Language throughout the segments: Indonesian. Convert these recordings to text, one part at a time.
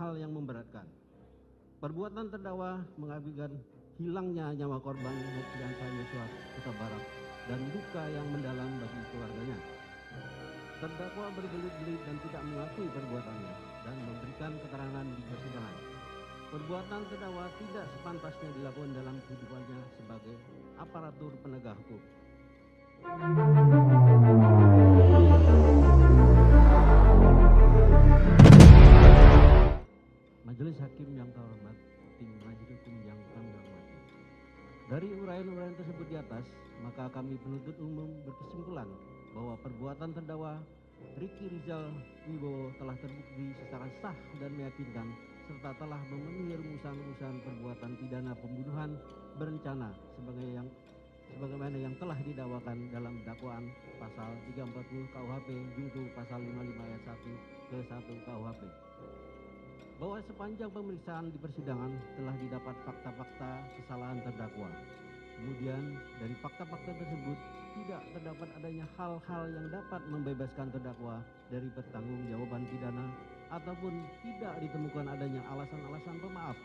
hal yang memberatkan. Perbuatan terdakwa mengakibatkan hilangnya nyawa korban Nofriansah Yosua Huta Barat dan duka yang mendalam bagi keluarganya. Terdakwa berbelit-belit dan tidak mengakui perbuatannya dan memberikan keterangan di persidangan. Perbuatan terdakwa tidak sepantasnya dilakukan dalam kehidupannya sebagai aparatur penegak hukum. Majelis Hakim yang terhormat, tim Majelis Hukum yang kami hormati. Dari uraian-uraian tersebut di atas, maka kami penuntut umum berkesimpulan bahwa perbuatan terdakwa Ricky Rizal Wibowo telah terbukti secara sah dan meyakinkan serta telah memenuhi rumusan-rumusan perbuatan pidana pembunuhan berencana sebagaimana yang telah didakwakan dalam dakwaan pasal 340 KUHP junto pasal 55 ayat 1 ke 1 KUHP. Bahwa sepanjang pemeriksaan di persidangan telah didapat fakta-fakta kesalahan terdakwa. Kemudian dari fakta-fakta tersebut tidak terdapat adanya hal-hal yang dapat membebaskan terdakwa dari pertanggungjawaban pidana ataupun tidak ditemukan adanya alasan-alasan pemaaf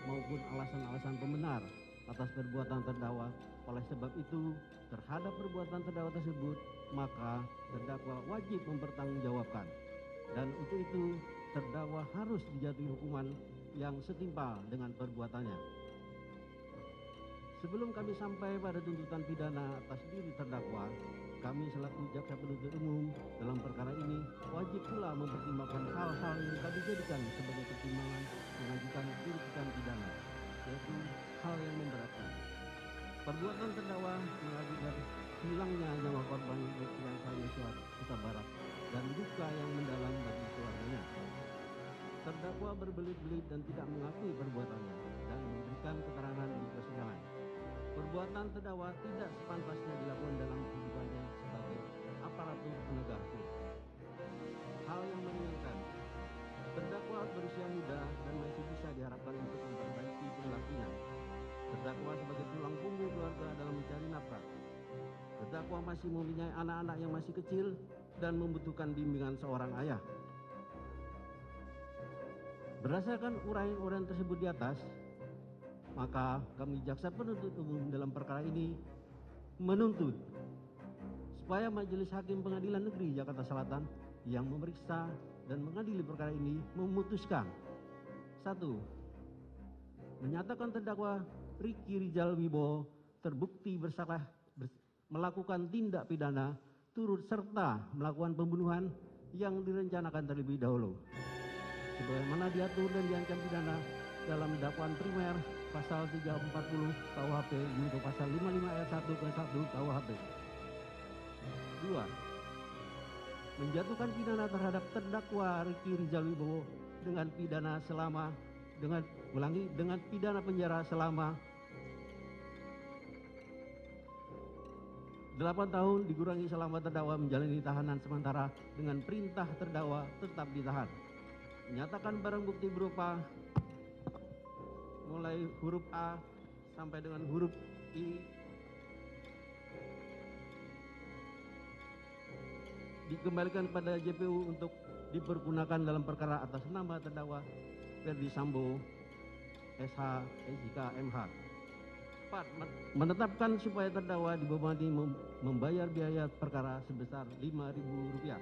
maupun alasan-alasan pembenar atas perbuatan terdakwa. Oleh sebab itu, terhadap perbuatan terdakwa tersebut, maka terdakwa wajib mempertanggungjawabkan. Dan untuk itu, terdakwa harus dijatuhi hukuman yang setimpal dengan perbuatannya. Sebelum kami sampai pada tuntutan pidana atas diri terdakwa, kami selaku jaksa penuntut umum dalam perkara ini wajib pula mempertimbangkan hal-hal yang kami jadikan sebagai pertimbangan mengajukan tuntutan pidana, yaitu hal yang memberatkan. Perbuatan terdakwa mengakibatkan hilangnya nyawa korban Nofriansah Yosua Huta Barat dan duka yang mendalam bagi keluarganya. Terdakwa berbelit-belit dan tidak mengakui perbuatannya dan memberikan keterangan di persidangan. Perbuatan terdakwa tidak sepantasnya dilakukan dalam kehidupannya sebagai aparatur penegak hukum. Hal yang meringankan, terdakwa berusia muda dan masih bisa diharapkan untuk memperbaiki perilakunya. Terdakwa sebagai tulang punggung keluarga dalam mencari nafkah. Terdakwa masih mempunyai anak-anak yang masih kecil dan membutuhkan bimbingan seorang ayah. Berdasarkan uraian-uraian tersebut di atas, maka kami jaksa penuntut umum dalam perkara ini menuntut supaya Majelis Hakim Pengadilan Negeri Jakarta Selatan yang memeriksa dan mengadili perkara ini memutuskan: 1. Menyatakan terdakwa Ricky Rizal Wibowo terbukti bersalah melakukan tindak pidana turut serta melakukan pembunuhan yang direncanakan terlebih dahulu, sebagaimana diatur dan diancam pidana dalam dakwaan primer pasal 340 KUHP junto pasal 55 ayat 1 ke 1 KUHP. 2. Menjatuhkan pidana terhadap terdakwa Ricky Rizal Wibowo dengan pidana penjara selama 8 tahun dikurangi selama terdakwa menjalani tahanan sementara dengan perintah terdakwa tetap ditahan. Menyatakan barang bukti berupa mulai huruf A sampai dengan huruf I dikembalikan pada JPU untuk dipergunakan dalam perkara atas nama terdakwa Ferdi Sambo SH SIK MH. 4. Menetapkan supaya terdakwa dibebani membayar biaya perkara sebesar Rp5.000.